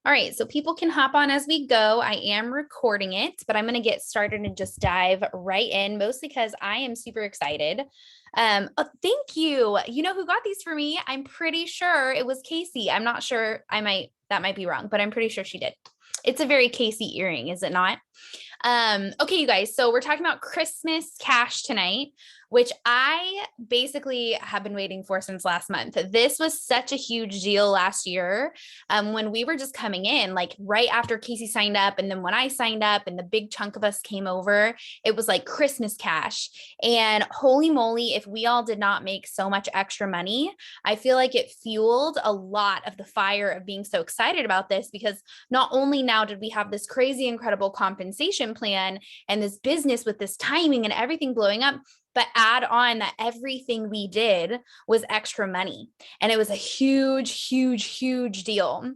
All right, so people can hop on as we go. I am recording it, but I'm going to get started and just dive right in, mostly because I am super excited. Oh, thank you. You know who got these for me? I'm pretty sure it was Casey. I'm not sure. That might be wrong, but I'm pretty sure she did. It's a very Casey earring, is it not? Okay, you guys, so we're talking about Christmas cash tonight, which I basically have been waiting for since last month. This was such a huge deal last year when we were just coming in, like right after Casey signed up. And then when I signed up and the big chunk of us came over, it was like Christmas cash. And holy moly, if we all did not make so much extra money, I feel like it fueled a lot of the fire of being so excited about this, because not only now did we have this crazy, incredible compensation plan and this business with this timing and everything blowing up, but add on that everything we did was extra money. And it was a huge, huge, huge deal.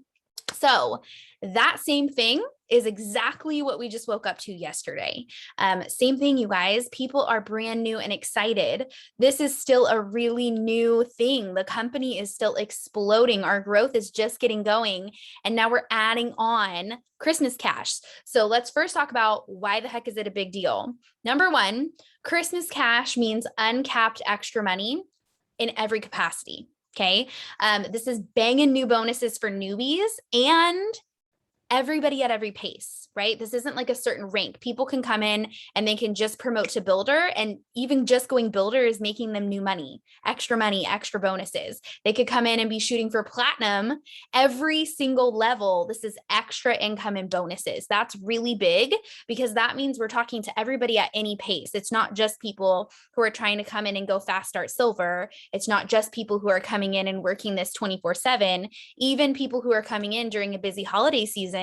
So that same thing is exactly what we just woke up to yesterday. Same thing, you guys. People are brand new and excited. This is still a really new thing. The company is still exploding. Our growth is just getting going. And now we're adding on Christmas cash. So let's first talk about why the heck is it a big deal? Number one, Christmas cash means uncapped extra money in every capacity. Okay. This is banging new bonuses for newbies and everybody at every pace, right? This isn't like a certain rank. People can come in and they can just promote to builder, and even just going builder is making them new money, extra bonuses. They could come in and be shooting for platinum every single level. This is extra income and bonuses. That's really big, because that means we're talking to everybody at any pace. It's not just people who are trying to come in and go fast start silver. It's not just people who are coming in and working this 24/7. Even people who are coming in during a busy holiday season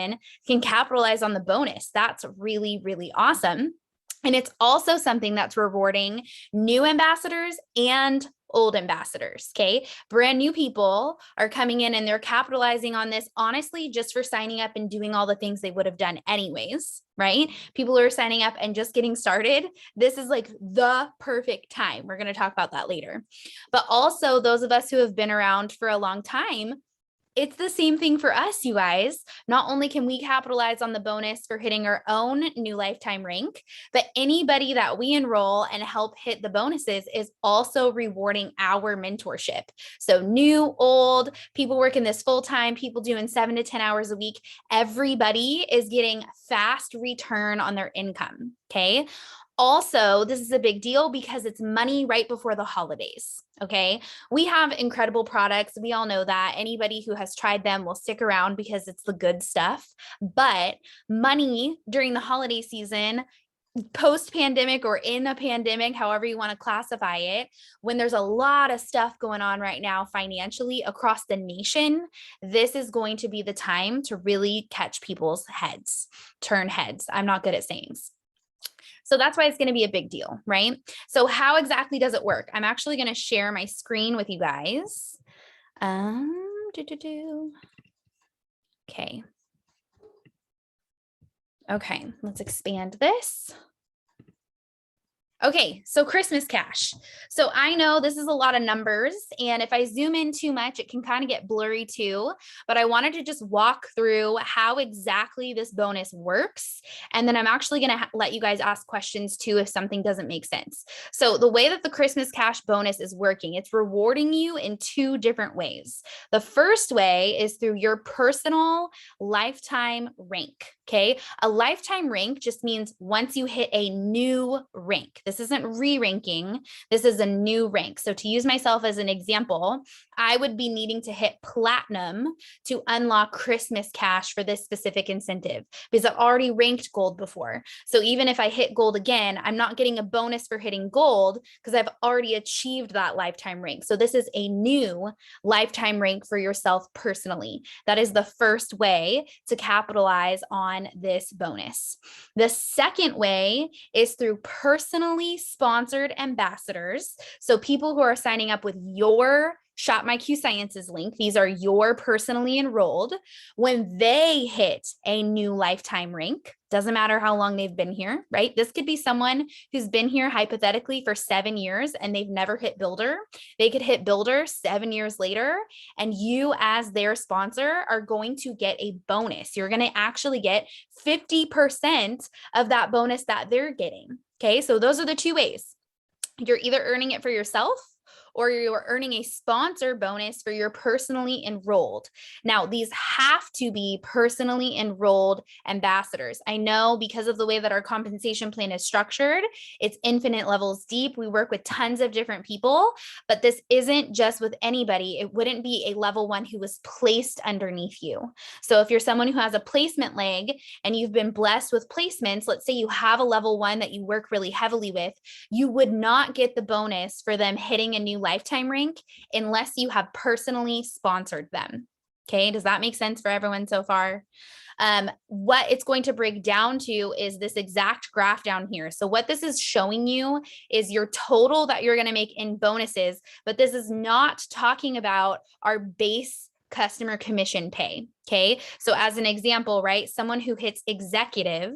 can capitalize on the bonus. That's really, really awesome. And it's also something that's rewarding new ambassadors and old ambassadors. Okay. Brand new people are coming in and they're capitalizing on this, honestly, just for signing up and doing all the things they would have done anyways, right? People who are signing up and just getting started. This is like the perfect time. We're going to talk about that later. But also those of us who have been around for a long time, it's the same thing for us, you guys. Not only can we capitalize on the bonus for hitting our own new lifetime rank, but anybody that we enroll and help hit the bonuses is also rewarding our mentorship. So new, old, people working this full-time, people doing 7 to 10 hours a week, everybody is getting fast return on their income. Okay. Also, this is a big deal because it's money right before the holidays. Okay. We have incredible products. We all know that. Anybody who has tried them will stick around because it's the good stuff. But money during the holiday season, post-pandemic or in a pandemic, however you want to classify it, when there's a lot of stuff going on right now financially across the nation, this is going to be the time to really catch people's heads, turn heads. I'm not good at sayings. So that's why it's going to be a big deal, right? So how exactly does it work? I'm actually going to share my screen with you guys. Okay. Okay, let's expand this. Okay, so Christmas cash. So I know this is a lot of numbers, and if I zoom in too much, it can kind of get blurry too, but I wanted to just walk through how exactly this bonus works. And then I'm actually gonna let you guys ask questions too if something doesn't make sense. So the way that the Christmas cash bonus is working, it's rewarding you in 2 different ways. The first way is through your personal lifetime rank. Okay. A lifetime rank just means once you hit a new rank. This isn't re-ranking. This is a new rank. So to use myself as an example, I would be needing to hit platinum to unlock Christmas cash for this specific incentive, because I've already ranked gold before. So even if I hit gold again, I'm not getting a bonus for hitting gold because I've already achieved that lifetime rank. So this is a new lifetime rank for yourself personally. That is the first way to capitalize on this bonus. The second way is through personally sponsored ambassadors. So people who are signing up with your Shop My Q Sciences link, these are your personally enrolled, when they hit a new lifetime rank, doesn't matter how long they've been here, right? This could be someone who's been here hypothetically for 7 years and they've never hit builder. They could hit builder 7 years later, and you as their sponsor are going to get a bonus. You're going to actually get 50% of that bonus that they're getting. Okay, so those are the two ways. You're either earning it for yourself or you're earning a sponsor bonus for your personally enrolled. Now, these have to be personally enrolled ambassadors. I know because of the way that our compensation plan is structured, it's infinite levels deep. We work with tons of different people, but this isn't just with anybody. It wouldn't be a level 1 who was placed underneath you. So if you're someone who has a placement leg and you've been blessed with placements, let's say you have a level 1 that you work really heavily with, you would not get the bonus for them hitting a new lifetime rank unless you have personally sponsored them. Okay, does that make sense for everyone so far? What it's going to break down to is this exact graph down here. So what this is showing you is your total that you're going to make in bonuses, but this is not talking about our base customer commission pay. Okay, so as an example, right, someone who hits executive,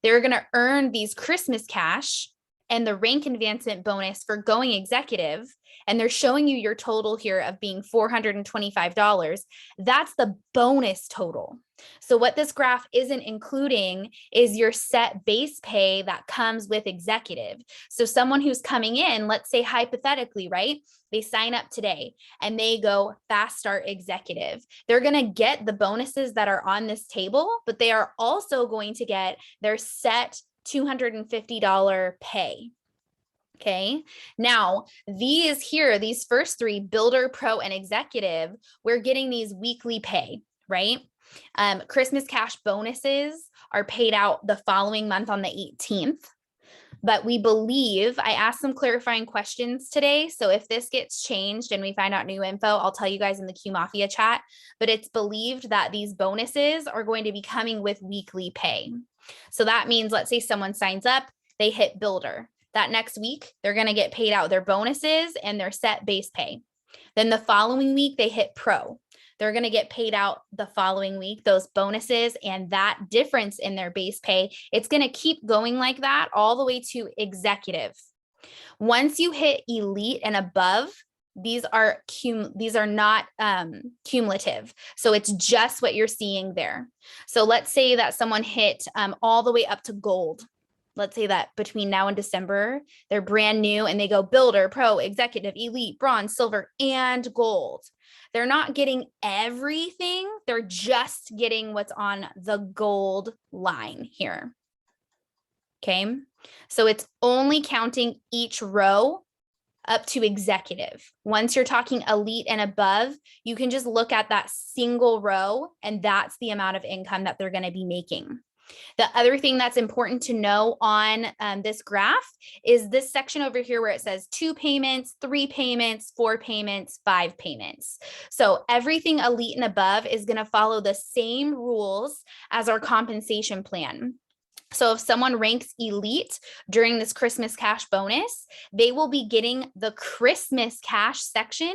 they're going to earn these Christmas cash and the rank advancement bonus for going executive, and they're showing you your total here of being $425. That's the bonus total. So what this graph isn't including is your set base pay that comes with executive. So someone who's coming in, let's say hypothetically, right? They sign up today and they go fast start executive. They're going to get the bonuses that are on this table, but they are also going to get their set $250 pay. Okay. Now, these first 3, builder, pro, and executive, we're getting these weekly pay, right? Christmas cash bonuses are paid out the following month on the 18th. But we believe, I asked some clarifying questions today. So if this gets changed and we find out new info, I'll tell you guys in the Q Mafia chat. But it's believed that these bonuses are going to be coming with weekly pay. So that means, let's say someone signs up, they hit builder. That next week, they're going to get paid out their bonuses and their set base pay. Then the following week, they hit pro. They're going to get paid out the following week, those bonuses and that difference in their base pay. It's going to keep going like that all the way to executive. Once you hit elite and above, these are not cumulative. So it's just what you're seeing there. So let's say that someone hit all the way up to gold. Let's say that between now and December, they're brand new and they go builder, pro, executive, elite, bronze, silver, and gold. They're not getting everything. They're just getting what's on the gold line here. Okay. So it's only counting each row up to executive. Once you're talking elite and above, you can just look at that single row and that's the amount of income that they're going to be making. The other thing that's important to know on this graph is this section over here where it says 2 payments, 3 payments, 4 payments, 5 payments. So everything elite and above is going to follow the same rules as our compensation plan. So if someone ranks elite during this Christmas cash bonus, they will be getting the Christmas cash section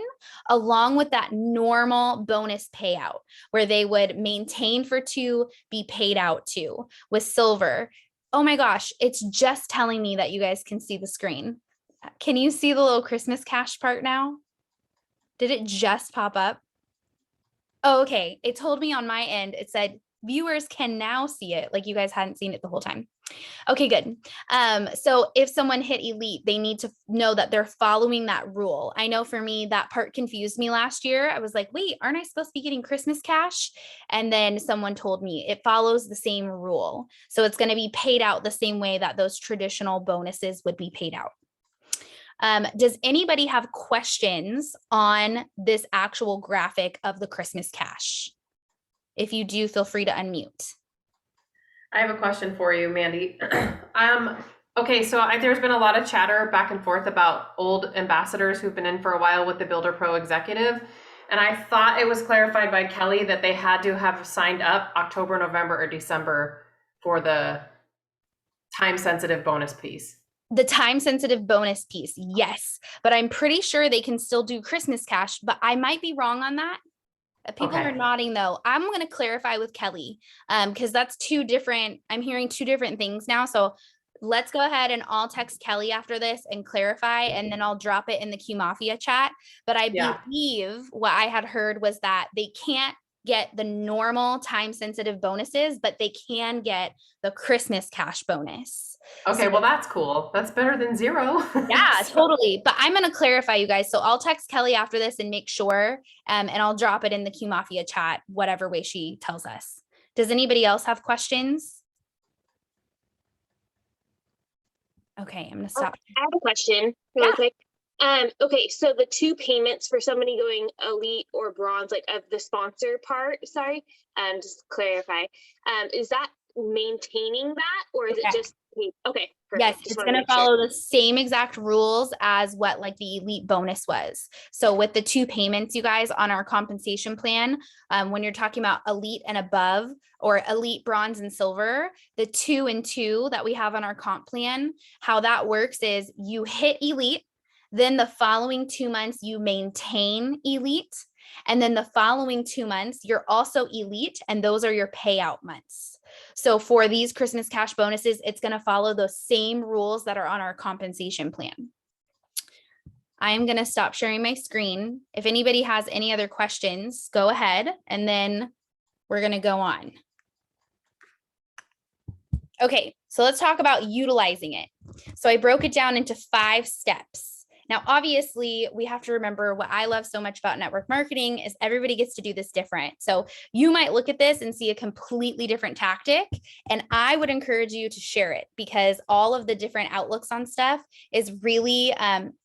along with that normal bonus payout where they would maintain for 2, be paid out 2. With silver, oh my gosh, it's just telling me that you guys can see the screen. Can you see the little Christmas cash part now? Did it just pop up? Oh, okay. It told me on my end, it said viewers can now see it, like you guys hadn't seen it the whole time. Okay, good. So if someone hit elite, they need to know that they're following that rule. I know for me, that part confused me last year. I was like, wait, aren't I supposed to be getting Christmas cash? And then someone told me it follows the same rule. So it's going to be paid out the same way that those traditional bonuses would be paid out. Does anybody have questions on this actual graphic of the Christmas cash? If you do, feel free to unmute. I have a question for you, Mandy. Okay, so there's been a lot of chatter back and forth about old ambassadors who've been in for a while with the Builder Pro Executive. And I thought it was clarified by Kelly that they had to have signed up October, November, or December for the time-sensitive bonus piece. The time sensitive bonus piece, yes, but I'm pretty sure they can still do Christmas cash, but I might be wrong on that. People are Okay. nodding though. I'm going to clarify with Kelly because that's two different, I'm hearing two different things now. So let's go ahead and I'll text Kelly after this and clarify, and then I'll drop it in the Q Mafia chat. But I Yeah. believe what I had heard was that they can't get the normal time sensitive bonuses, but they can get the Christmas cash bonus. So Okay, well that's cool. That's better than zero. yeah, So, totally. But I'm going to clarify, you guys. So I'll text Kelly after this and make sure, and I'll drop it in the Q Mafia chat, whatever way she tells us. Does anybody else have questions? Okay, I'm going to stop. I have a question Yeah. really quick. Okay, so the two payments for somebody going elite or bronze, like of the sponsor part, sorry, just to clarify, is that maintaining that or is it Okay. just okay, Yes, perfect. Just it's wanna going to make sure. follow the same exact rules as what like the elite bonus was. So with the two payments, you guys, on our compensation plan, when you're talking about elite and above, or elite bronze and silver, the 2 and 2 that we have on our comp plan, how that works is you hit elite, then the following 2 months you maintain elite, and then the following 2 months you're also elite, and those are your payout months. So for these Christmas cash bonuses, it's going to follow those same rules that are on our compensation plan. I am going to stop sharing my screen. If anybody has any other questions, go ahead, and then we're going to go on. Okay, so let's talk about utilizing it. So I broke it down into 5 steps. Now, obviously, we have to remember what I love so much about network marketing is everybody gets to do this different. So you might look at this and see a completely different tactic, and I would encourage you to share it because all of the different outlooks on stuff is really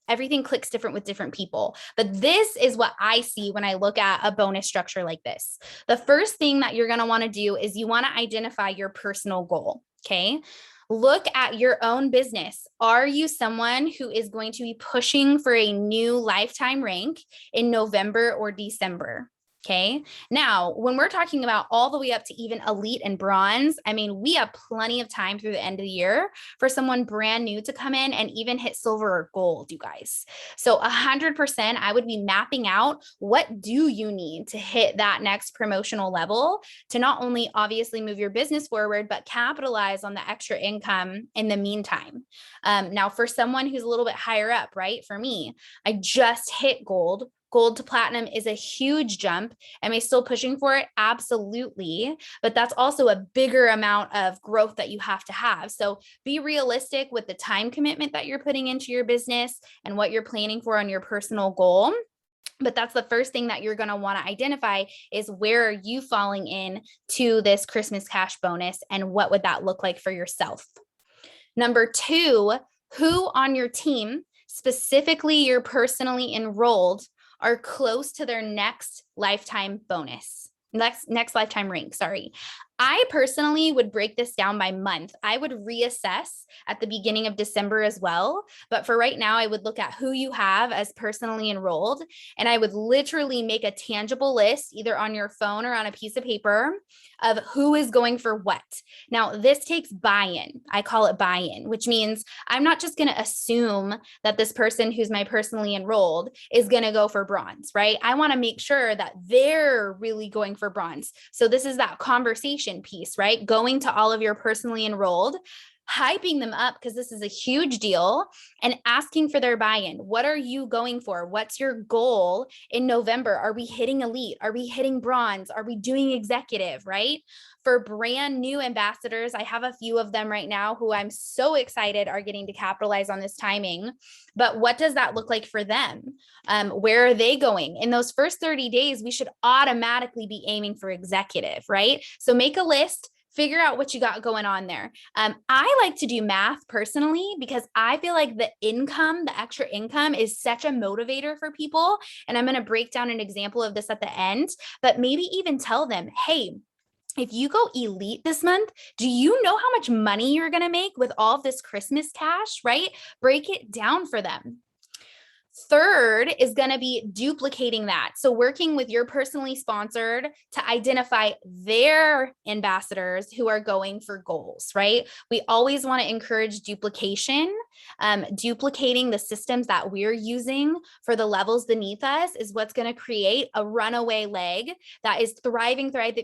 everything clicks different with different people. But this is what I see when I look at a bonus structure like this. The first thing that you're going to want to do is you want to identify your personal goal. Okay. Look at your own business. Are you someone who is going to be pushing for a new lifetime rank in November or December? Okay. Now, when we're talking about all the way up to even elite and bronze, I mean, we have plenty of time through the end of the year for someone brand new to come in and even hit silver or gold, you guys. So 100%, I would be mapping out what do you need to hit that next promotional level to not only obviously move your business forward, but capitalize on the extra income in the meantime. Now, for someone who's a little bit higher up, right? For me, I just hit gold. Gold to platinum is a huge jump. Am I still pushing for it? Absolutely. But that's also a bigger amount of growth that you have to have. So be realistic with the time commitment that you're putting into your business and what you're planning for on your personal goal. But that's the first thing that you're going to want to identify is where are you falling in to this Christmas cash bonus and what would that look like for yourself? Number 2, who on your team, specifically you're personally enrolled, are close to their next lifetime bonus, next lifetime rank, sorry. I personally would break this down by month. I would reassess at the beginning of December as well. But for right now, I would look at who you have as personally enrolled. And I would literally make a tangible list, either on your phone or on a piece of paper, of who is going for what. Now, this takes buy-in. I call it buy-in, which means I'm not just going to assume that this person who's my personally enrolled is going to go for bronze, right? I want to make sure that they're really going for bronze. So this is that conversation piece, right? Going to all of your personally enrolled, hyping them up because this is a huge deal and asking for their buy-in. What are you going for? What's your goal in November? Are we hitting elite? Are we hitting bronze? Are we doing executive, right? For brand new ambassadors, I have a few of them right now who I'm so excited are getting to capitalize on this timing. But what does that look like for them? Where are they going? In those first 30 days, we should automatically be aiming for executive, right? So make a list, figure out what you got going on there. I like to do math personally because I feel like the income, the extra income is such a motivator for people. And I'm going to break down an example of this at the end, but maybe even tell them, hey, if you go elite this month, do you know how much money you're going to make with all of this Christmas cash, right? Break it down for them. Third is going to be duplicating that. So working with your personally sponsored to identify their ambassadors who are going for goals, right? We always want to encourage duplication. Duplicating the systems that we're using for the levels beneath us is what's going to create a runaway leg that is thriving. That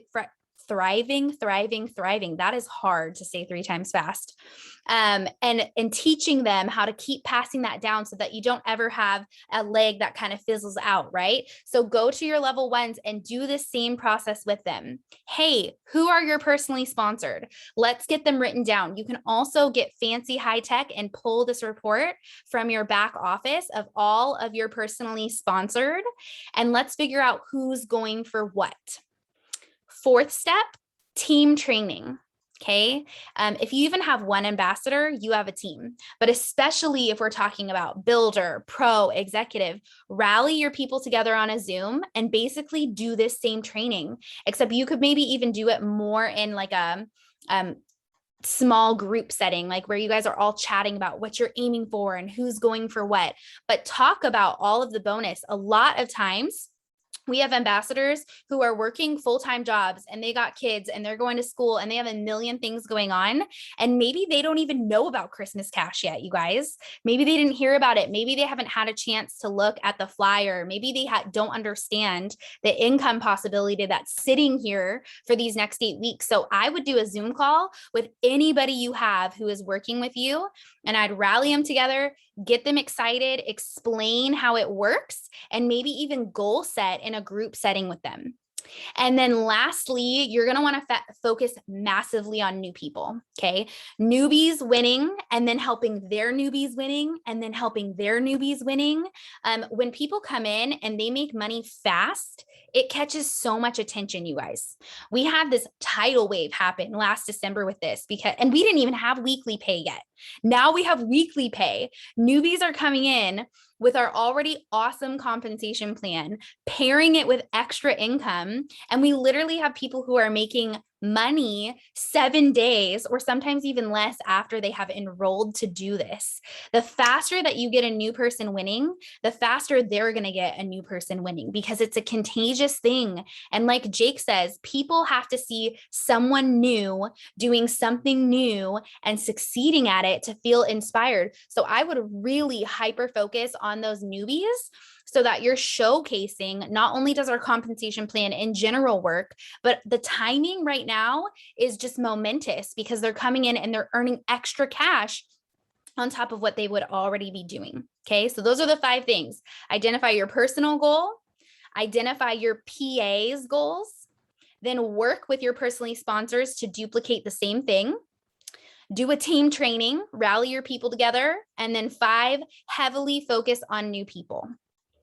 is hard to say 3 times fast. And teaching them how to keep passing that down so that you don't ever have a leg that kind of fizzles out, right? So go to your level ones and do the same process with them. Hey, who are your personally sponsored? Let's get them written down. You can also get fancy high tech and pull this report from your back office of all of your personally sponsored, and let's figure out who's going for what. Fourth step, team training. Okay. If you even have one ambassador, you have a team, but especially if we're talking about builder, pro, executive, rally your people together on a Zoom and basically do this same training, except you could maybe even do it more in like a small group setting, like where you guys are all chatting about what you're aiming for and who's going for what, but talk about all of the bonus. A lot of times, we have ambassadors who are working full-time jobs and they got kids and they're going to school and they have a million things going on. And maybe they don't even know about Christmas Cash yet, you guys. Maybe they didn't hear about it. Maybe they haven't had a chance to look at the flyer. Maybe they don't understand the income possibility that's sitting here for these next 8 weeks. So I would do a Zoom call with anybody you have who is working with you, and I'd rally them together, get them excited, explain how it works, and maybe even goal set in a group setting with them. And then lastly, you're going to want to focus massively on new people. Okay. Newbies winning and then helping their newbies winning and then helping their newbies winning. When people come in and they make money fast, it catches so much attention, you guys. We had this tidal wave happen last December with this and we didn't even have weekly pay yet. Now we have weekly pay. Newbies are coming in with our already awesome compensation plan, pairing it with extra income. And we literally have people who are making money 7 days or sometimes even less after they have enrolled to do this. The faster that you get a new person winning, the faster they're going to get a new person winning, because it's a contagious thing. And like Jake says, people have to see someone new doing something new and succeeding at it to feel inspired. So I would really hyper focus on those newbies so that you're showcasing not only does our compensation plan in general work, but the timing right now is just momentous because they're coming in and they're earning extra cash on top of what they would already be doing. Okay, so those are the 5 things. Identify your personal goal, identify your PA's goals, then work with your personally sponsors to duplicate the same thing. Do a team training, rally your people together, and then 5, heavily focus on new people.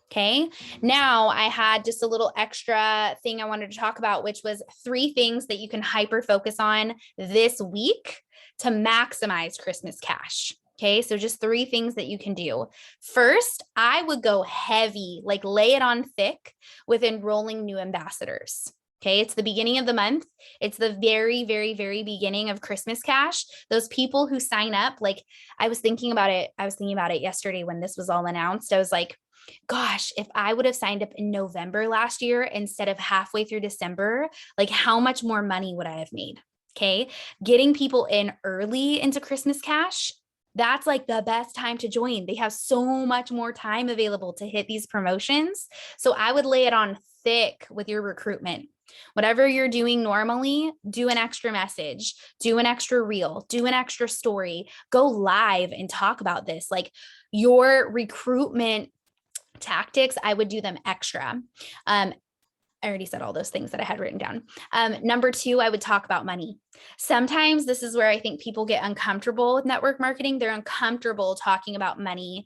Okay, now I had just a little extra thing I wanted to talk about, which was 3 things that you can hyper focus on this week to maximize Christmas cash. Okay, so just 3 things that you can do. First, I would go heavy, like lay it on thick with enrolling new ambassadors. Okay, it's the beginning of the month. It's the very, very, very beginning of Christmas cash. Those people who sign up, like I was thinking about it yesterday when this was all announced. I was like, gosh, if I would have signed up in November last year instead of halfway through December, like how much more money would I have made? Okay, getting people in early into Christmas cash, that's like the best time to join. They have so much more time available to hit these promotions. So I would lay it on thick with your recruitment. Whatever you're doing normally, do an extra message, do an extra reel, do an extra story, go live and talk about this. Like your recruitment tactics, I would do them extra. I already said all those things that I had written down. Number 2, I would talk about money. Sometimes this is where I think people get uncomfortable with network marketing. They're uncomfortable talking about money.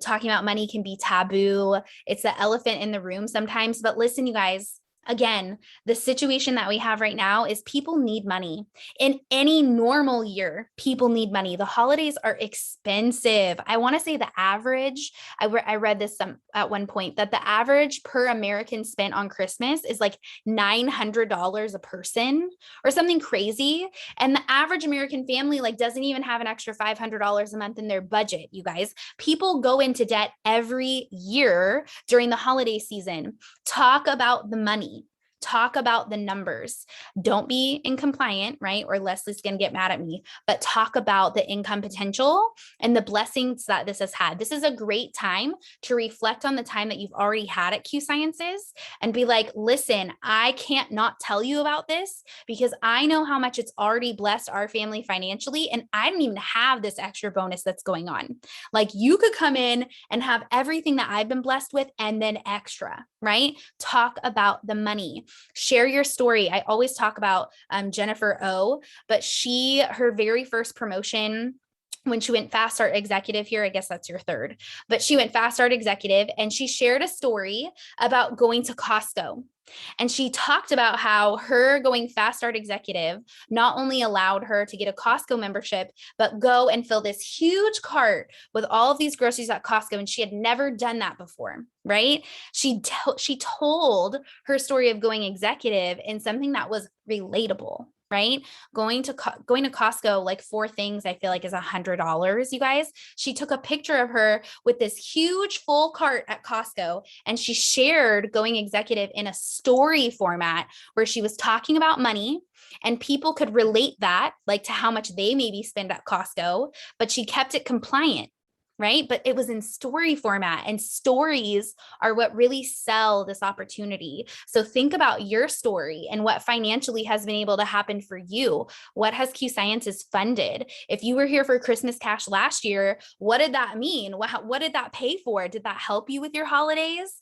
Talking about money can be taboo. It's the elephant in the room sometimes. But listen, you guys, Again, the situation that we have right now is people need money. In any normal year, people need money. The holidays are expensive. I want to say the average, I read this at one point, that the average per American spent on Christmas is like $900 a person or something crazy. And the average American family like doesn't even have an extra $500 a month in their budget, you guys. People go into debt every year during the holiday season. Talk about the money. Talk about the numbers. Don't be incompliant, right? Or Leslie's going to get mad at me, but talk about the income potential and the blessings that this has had. This is a great time to reflect on the time that you've already had at Q Sciences and be like, listen, I can't not tell you about this because I know how much it's already blessed our family financially. And I didn't even have this extra bonus that's going on. Like you could come in and have everything that I've been blessed with and then extra, right? Talk about the money. Share your story. I always talk about Jennifer O, but her very first promotion when she went Fast Start Executive here, I guess that's your third, but she went Fast Start Executive and she shared a story about going to Costco. And she talked about how her going Fast Start Executive not only allowed her to get a Costco membership, but go and fill this huge cart with all of these groceries at Costco. And she had never done that before, right? She told her story of going executive in something that was relatable, right? Going to Costco, like 4 things I feel like is $100, you guys. She took a picture of her with this huge full cart at Costco and she shared going executive in a story format where she was talking about money and people could relate that like to how much they maybe spend at Costco, but she kept it compliant. Right? But it was in story format, and stories are what really sell this opportunity. So think about your story and what financially has been able to happen for you. What has Q Sciences funded? If you were here for Christmas Cash last year, what did that mean? What did that pay for? Did that help you with your holidays?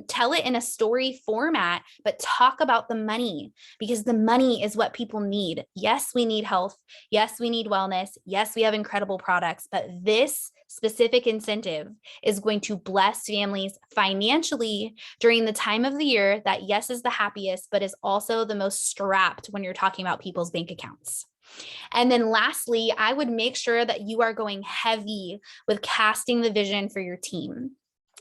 Tell it in a story format, but talk about the money because the money is what people need. Yes, we need health. Yes, we need wellness. Yes, we have incredible products, but this specific incentive is going to bless families financially during the time of the year that, yes, is the happiest, but is also the most strapped when you're talking about people's bank accounts. And then lastly, I would make sure that you are going heavy with casting the vision for your team,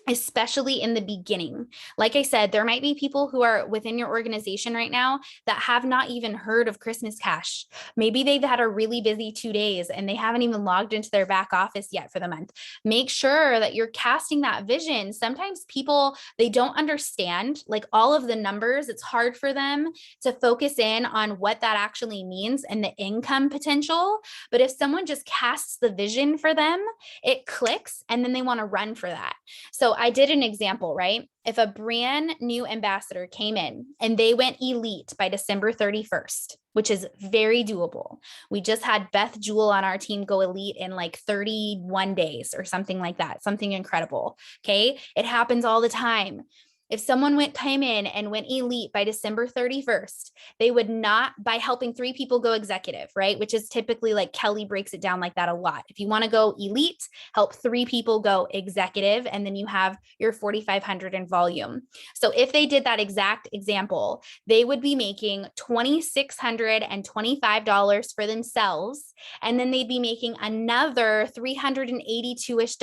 especially in the beginning. Like I said, there might be people who are within your organization right now that have not even heard of Christmas Cash. Maybe they've had a really busy 2 days and they haven't even logged into their back office yet for the month. Make sure that you're casting that vision. Sometimes people, they don't understand like all of the numbers. It's hard for them to focus in on what that actually means and the income potential. But if someone just casts the vision for them, it clicks and then they want to run for that. So I did an example, right? If a brand new ambassador came in and they went elite by December 31st, which is very doable. We just had Beth Jewell on our team go elite in like 31 days or something like that, something incredible. Okay. It happens all the time. If someone came in and went elite by December 31st, they would not, by helping 3 people go executive, right? Which is typically like Kelly breaks it down like that a lot. If you want to go elite, help 3 people go executive, and then you have your 4,500 in volume. So if they did that exact example, they would be making $2,625 for themselves. And then they'd be making another $382-ish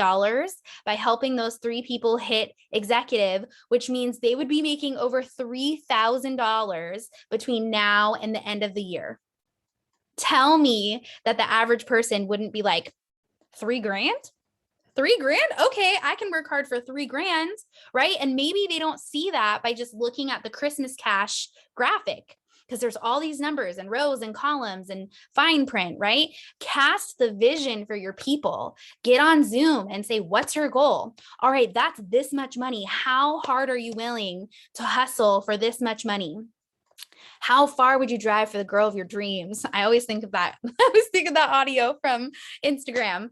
by helping those 3 people hit executive, which means they would be making over $3,000 between now and the end of the year. Tell me that the average person wouldn't be like, $3,000? $3,000? Okay, I can work hard for $3,000, right? And maybe they don't see that by just looking at the Christmas Cash graphic, because there's all these numbers and rows and columns and fine print, right? Cast the vision for your people. Get on Zoom and say, what's your goal? All right, that's this much money. How hard are you willing to hustle for this much money? How far would you drive for the girl of your dreams? I always think of that. I always think of that audio from Instagram.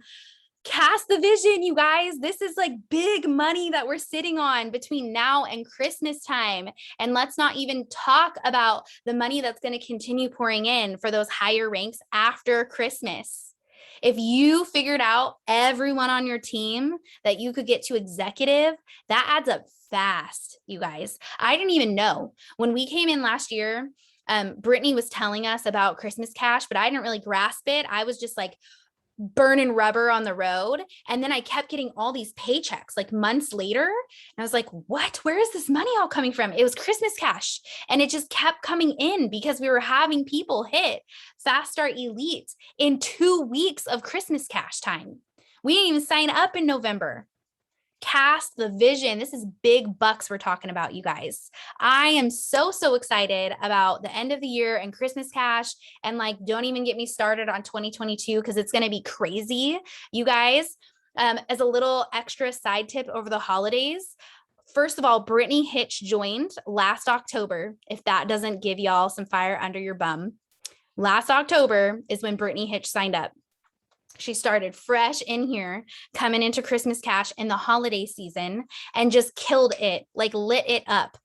Cast the vision, you guys. This is like big money that we're sitting on between now and Christmas time. And let's not even talk about the money that's going to continue pouring in for those higher ranks after Christmas. If you figured out everyone on your team that you could get to executive, that adds up fast, you guys. I didn't even know. When we came in last year, Brittany was telling us about Christmas cash, but I didn't really grasp it. I was just like burning rubber on the road. And then I kept getting all these paychecks like months later. And I was like, what? Where is this money all coming from? It was Christmas cash. And it just kept coming in because we were having people hit Fast Start Elite in 2 weeks of Christmas cash time. We didn't even sign up in November. Cast the vision. This is big bucks we're talking about, you guys. I am so excited about the end of the year and Christmas cash. And like, don't even get me started on 2022 because it's going to be crazy, you guys. As a little extra side tip over the holidays, first of all, Brittany Hitch joined last October. If that doesn't give y'all some fire under your bum, last October is when Brittany Hitch signed up. She started fresh in here, coming into Christmas cash in the holiday season and just killed it, like lit it up.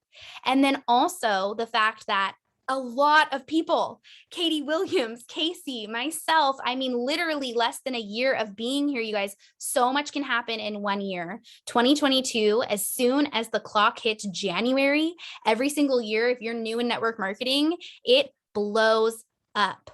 And then also the fact that a lot of people, Katie Williams, Casey, myself, I mean, literally less than a year of being here, you guys, so much can happen in 1 year. 2022, as soon as the clock hits January, every single year, if you're new in network marketing, it blows up.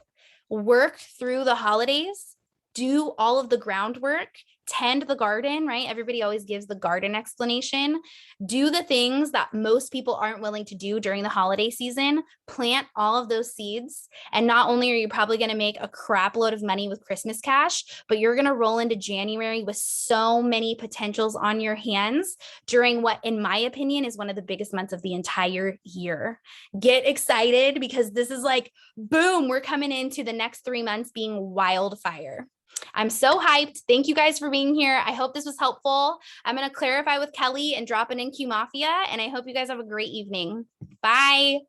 Work through the holidays, do all of the groundwork, tend the garden, right? Everybody always gives the garden explanation. Do the things that most people aren't willing to do during the holiday season. Plant all of those seeds. And not only are you probably going to make a crap load of money with Christmas cash, but you're going to roll into January with so many potentials on your hands during what, in my opinion, is one of the biggest months of the entire year. Get excited because this is like, boom, we're coming into the next 3 months being wildfire. I'm so hyped. Thank you guys for being here. I hope this was helpful. I'm going to clarify with Kelly and drop an NQ Mafia, and I hope you guys have a great evening. Bye.